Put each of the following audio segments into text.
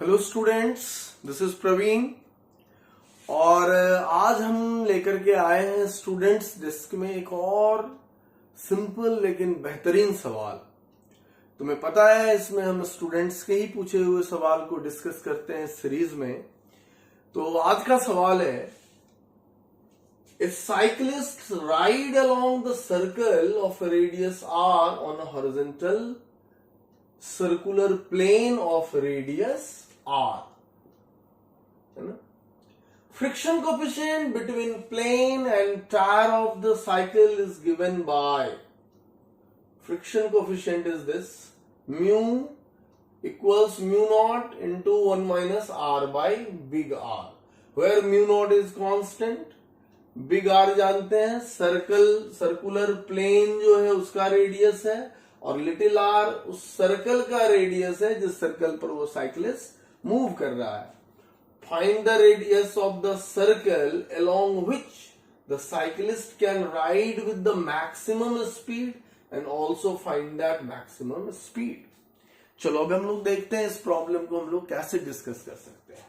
Hello students, this is Praveen और आज हम लेकर के आए हैं स्टूडेंट्स डेस्क में एक और सिंपल लेकिन बेहतरीन सवाल। तुम्हें पता है इसमें हम स्टूडेंट्स के ही पूछे हुए सवाल को डिस्कस करते हैं सीरीज में। तो आज का सवाल है, a cyclist ride along the circle of radius R on a horizontal circular plane of radius R. Friction coefficient between plane and tire of the cycle is given by, friction coefficient is this, mu equals mu naught into 1 minus R by big R, where mu naught is constant, big R जानते हैं circular plane जो है उसका radius है और little r उस circle का radius है जिस सर्कल पर वो साइक्लिस्ट मूव कर रहा है। Find the radius of the circle along which the cyclist can ride with the maximum speed and also find that maximum speed. चलो अब हम लोग देखते हैं इस प्रॉब्लम को हम लोग कैसे डिस्कस कर सकते हैं।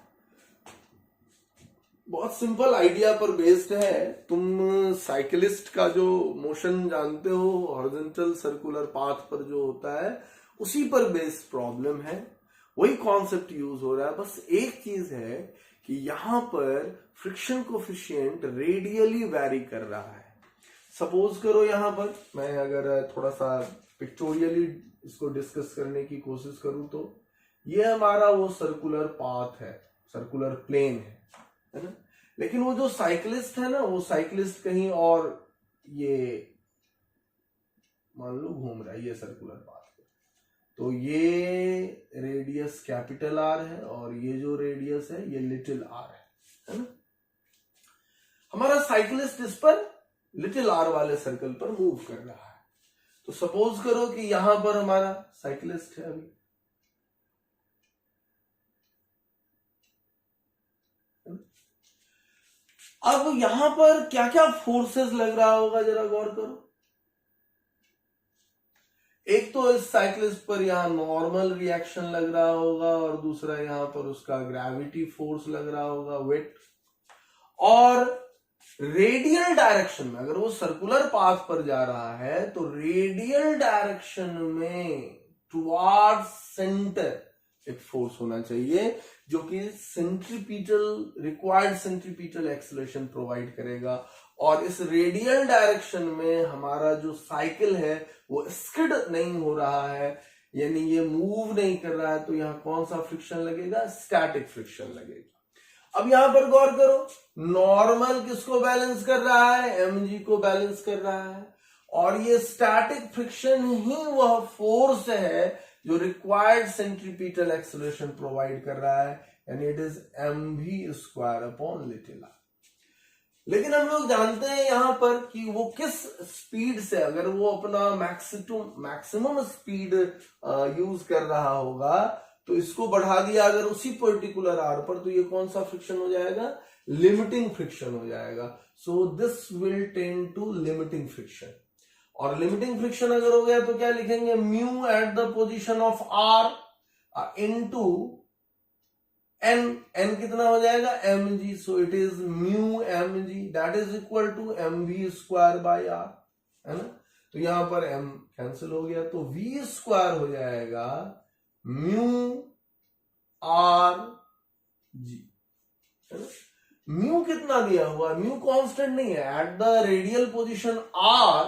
बहुत सिंपल आइडिया पर बेस्ड है। तुम साइकिलिस्ट का जो मोशन जानते हो हॉरिजॉन्टल सर्कुलर पाथ पर जो होता है उसी पर बेस्ड प्रॉब्लम है, वही कॉन्सेप्ट यूज हो रहा है। बस एक चीज है कि यहां पर फ्रिक्शन कोफिशिएंट रेडियली वैरी कर रहा है। सपोज करो यहां पर मैं अगर थोड़ा सा पिक्चोरियली इसको डिस्कस करने की कोशिश करूं तो ये हमारा वो सर्कुलर पाथ है, सर्कुलर प्लेन है ना। लेकिन वो जो साइकिलिस्ट है ना, वो साइकिलिस्ट कहीं और ये मान लो घूम रहा है ये सर्कुलर पाथ, तो ये रेडियस कैपिटल आर है और ये जो रेडियस है ये लिटिल आर है ना। हमारा साइकिलिस्ट इस पर लिटिल आर वाले सर्कल पर मूव कर रहा है। तो सपोज करो कि यहां पर हमारा साइकिलिस्ट है अभी, अब यहां पर क्या क्या फोर्सेस लग रहा होगा जरा गौर करो। एक तो इस साइक्लिस्ट पर यहां नॉर्मल रिएक्शन लग रहा होगा और दूसरा यहां पर उसका ग्रेविटी फोर्स लग रहा होगा, वेट। और रेडियल डायरेक्शन में अगर वो सर्कुलर पाथ पर जा रहा है तो रेडियल डायरेक्शन में टुवार्ड्स सेंटर एक फोर्स होना चाहिए जो कि centripetal required centripetal acceleration provide करेगा। और इस रेडियल डायरेक्शन में हमारा जो साइकिल है वो स्किड नहीं हो रहा है, यानी ये मूव नहीं कर रहा है, तो यहां कौन सा फ्रिक्शन लगेगा? स्टैटिक फ्रिक्शन लगेगा। अब यहां पर गौर करो, नॉर्मल किसको बैलेंस कर रहा है? mg को बैलेंस कर रहा है। और ये स्टैटिक फ्रिक्शन ही वह फोर्स है जो रिक्वायर्ड सेंट्रीपिटल एक्सेलरेशन प्रोवाइड कर रहा है, यानी it is mv square upon little r. लेकिन हम लोग जानते हैं यहां पर कि वो किस स्पीड से, अगर वो अपना मैक्सिमम स्पीड यूज कर रहा होगा तो इसको बढ़ा दिया अगर उसी पर्टिकुलर आर पर, तो ये कौन सा फ्रिक्शन हो जाएगा? लिमिटिंग फ्रिक्शन हो जाएगा। So this will tend to limiting friction. और लिमिटिंग फ्रिक्शन अगर हो गया तो क्या लिखेंगे? Mu at the position of r into n कितना हो जाएगा? mg। So it is mu mg that is equal to mv square by r, है ना। तो यहां पर m कैंसिल हो गया तो v स्क्वायर हो जाएगा म्यू r g, है ना। म्यू कितना दिया हुआ? म्यू कांस्टेंट नहीं है। At the radial position r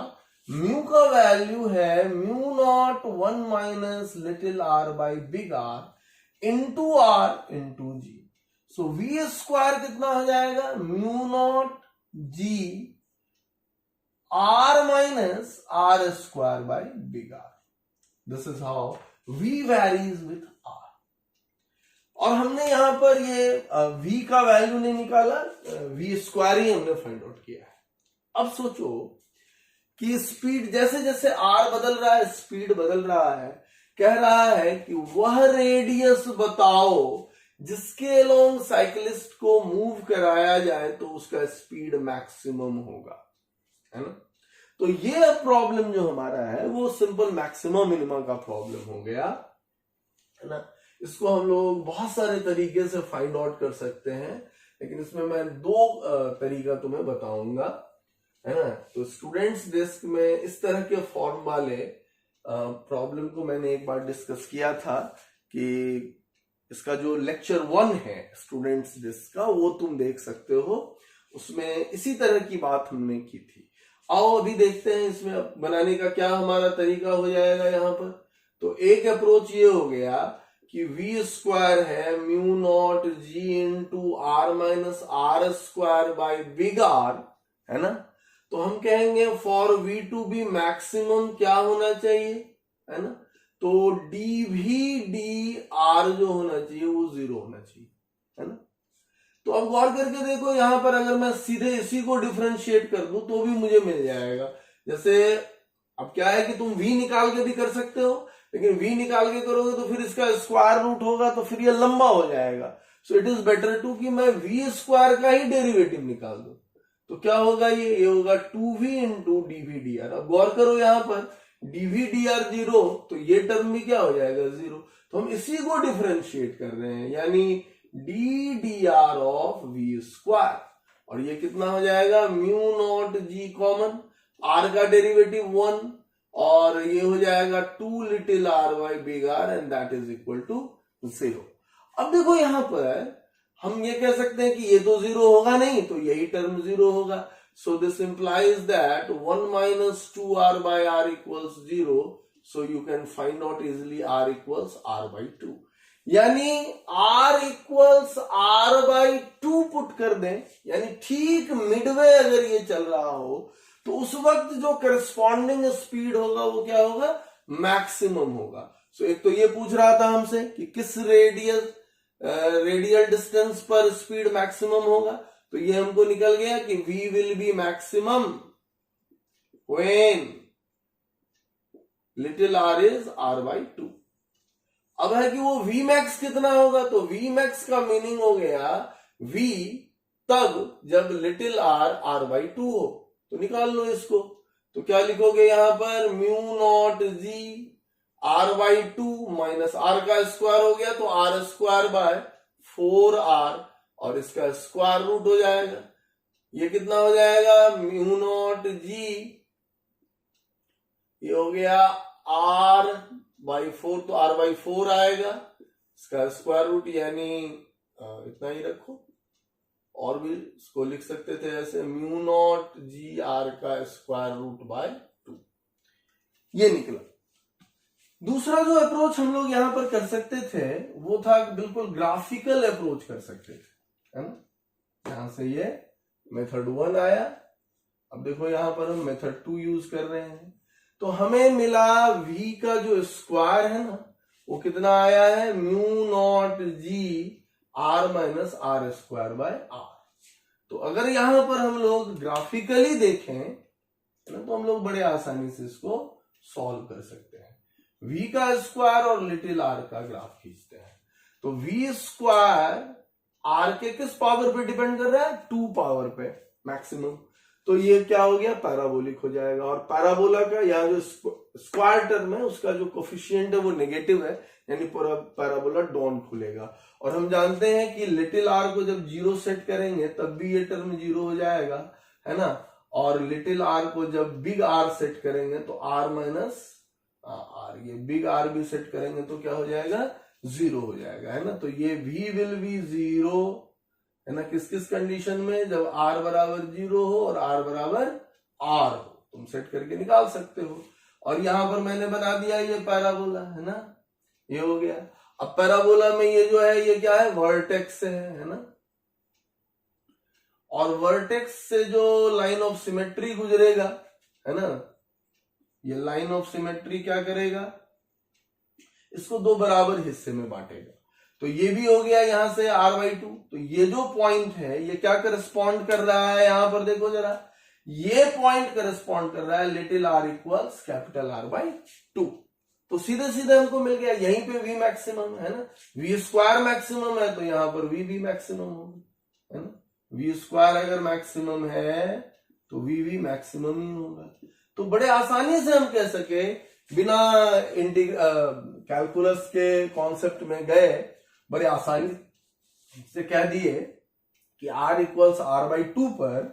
mu का वैल्यू है mu naught 1 minus little r by big R into r into g. So v square कितना हो जाएगा? Mu naught g r minus r square by big r. This is how v varies with r. और हमने यहां पर ये v का value नहीं निकाला, v स्क्वायर ही हमने फाइंड आउट किया है। अब सोचो कि स्पीड जैसे जैसे r बदल रहा है, स्पीड बदल रहा है, कह रहा है कि वह रेडियस बताओ जिसके अलोंग साइकिलिस्ट को मूव कराया जाए तो उसका स्पीड मैक्सिमम होगा, है ना। तो ये प्रॉब्लम जो हमारा है वो सिंपल मैक्सिमम मिनिमम का प्रॉब्लम हो गया, है ना। इसको हम लोग बहुत सारे तरीके से फाइंड आउट कर सकते हैं, लेकिन इसमें मैं दो तरीका तुम्हें बताऊंगा, है ना। तो स्टूडेंट्स डेस्क में इस तरह के फॉर्म वाले प्रॉब्लम को मैंने एक बार डिस्कस किया था कि इसका जो लेक्चर 1 है स्टूडेंट्स डेस्क का, वो तुम देख सकते हो, उसमें इसी तरह की बात हमने की थी। आओ अभी देखते हैं इसमें बनाने का क्या हमारा तरीका हो जाएगा यहाँ पर। तो एक अप्रोच ये हो गया कि v स्क्वायर है mu naught g into r minus r square by big r, है ना। तो हम कहेंगे for v to be maximum क्या होना चाहिए, है ना। तो dv/dr जो होना चाहिए वो 0 होना चाहिए, है ना। तो अब गौर करके देखो, यहां पर अगर मैं सीधे इसी को डिफरेंशिएट कर दूं तो भी मुझे मिल जाएगा। जैसे अब क्या है कि तुम v निकाल के भी कर सकते हो, लेकिन v निकाल के करोगे तो फिर इसका स्क्वायर रूट होगा तो फिर ये लंबा हो जाएगा। So it is better to कि मैं v स्क्वायर का ही डेरिवेटिव निकाल दूं। तो क्या होगा, ये होगा 2v इंटू dv/dr। अब गौर करो यहां पर dv/dr 0, तो ये टर्म भी क्या हो जाएगा 0। तो हम इसी को डिफरेंशिएट कर रहे हैं, यानी ddr ऑफ v स्क्वायर, और ये कितना हो जाएगा mu naught g common, r का डेरिवेटिव 1, और ये हो जाएगा 2 little r by big r and that is equal to 0। अब देखो यहां पर हम ये कह सकते हैं कि ये तो 0 होगा नहीं, तो यही टर्म 0 होगा। So this implies that 1 minus 2r by r equals 0। So you can find out easily r equals r by 2, यानी r equals r by 2 put कर दें, यानी ठीक मिडवे अगर ये चल रहा हो तो उस वक्त जो करस्पॉन्डिंग स्पीड होगा वो क्या होगा, मैक्सिमम होगा। सो एक तो ये पूछ रहा था हमसे कि किस रेडियल डिस्टेंस पर स्पीड मैक्सिमम होगा, तो ये हमको निकल गया कि v will be maximum when little r is r by 2। अब है कि वो v मैक्स कितना होगा, तो v मैक्स का मीनिंग हो गया v तब जब लिटिल r r बाई 2 हो। तो निकाल लो इसको, तो क्या लिखोगे यहां पर mu naught g r by 2 minus r का स्क्वायर हो गया तो r स्क्वायर बाय 4r, और इसका स्क्वायर रूट हो जाएगा। ये कितना हो जाएगा म्यू नॉट g, ये हो गया r बाई 4, तो r बाई 4 आएगा, इसका स्क्वायर रूट, यानी इतना ही रखो, और भी इसको लिख सकते थे ऐसे म्यू नॉट जी आर का स्क्वायर रूट बाय 2, ये निकला। दूसरा जो अप्रोच हम लोग यहां पर कर सकते थे वो था बिल्कुल ग्राफिकल अप्रोच कर सकते थे, है ना। यहां से ये मेथड 1 आया, अब देखो यहां पर हम मेथड 2 यूज कर रहे हैं, तो हमें मिला v का जो स्क्वायर है ना वो कितना आया है mu naught g r minus r square by r। तो अगर यहां पर हम लोग ग्राफिकली देखें ना तो हम लोग बड़े आसानी से इसको सॉल्व कर सकते हैं। v का स्क्वायर और लिटिल r का ग्राफ खींचते हैं, तो v स्क्वायर r के किस पावर पे डिपेंड कर रहा है, 2 पावर पे मैक्सिमम। तो ये क्या हो गया, पैराबोलिक हो जाएगा, और पैराबोला का यहाँ जो स्क्वायर टर्म है उसका जो कोफिशिएंट है वो नेगेटिव है, यानी पैराबोला डॉन खुलेगा। और हम जानते हैं कि लिटिल r को जब 0 सेट करेंगे तब भी ये टर्म 0 हो जाएगा, है ना। और लिटिल r को जब बिग R सेट करेंगे तो r माइनस r, ये बिग R भी सेट करेंगे तो क्या हो जाएगा 0 हो जाएगा, है ना। तो ये v विल बी 0, है ना, किस किस कंडीशन में, जब r बराबर 0 हो और r बराबर r हो, तुम सेट करके निकाल सकते हो। और यहां पर मैंने बना दिया ये पैराबोला, है ना, ये हो गया। अब पैराबोला में ये जो है ये क्या है, वर्टेक्स से है ना, और वर्टेक्स से जो लाइन ऑफ सिमेट्री गुजरेगा, है ना, ये लाइन ऑफ सिमेट्री क्या करेगा, इसको 2 बराबर हिस्से में बांटेगा। तो ये भी हो गया यहां से r बाई 2। तो ये जो पॉइंट है ये क्या करस्पॉन्ड कर रहा है, यहां पर देखो जरा, ये पॉइंट करस्पॉन्ड कर रहा है little r equals capital R by 2। तो सीधे सीधे हमको मिल गया, यहीं पे v मैक्सिमम है ना, v स्क्वायर मैक्सिमम है तो यहां पर v भी मैक्सिमम होगा, है ना। v स्क्वायर अगर मैक्सिमम है तो v भी मैक्सिमम ही होगा। तो बड़े आसानी से हम कह सके बिना कैलकुलस के कॉन्सेप्ट में गए, बड़े आसानी से कह दिए कि r इक्वल्स r/2 पर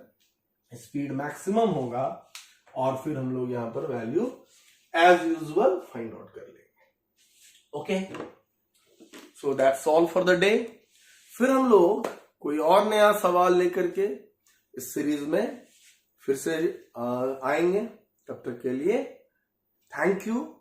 स्पीड मैक्सिमम होगा और फिर हम लोग यहां पर value as usual find out कर लेंगे। Okay, so that's all for the day. फिर हम लोग कोई और नया सवाल लेकर के इस सीरीज में फिर से आएंगे। तब तक के लिए थैंक यू।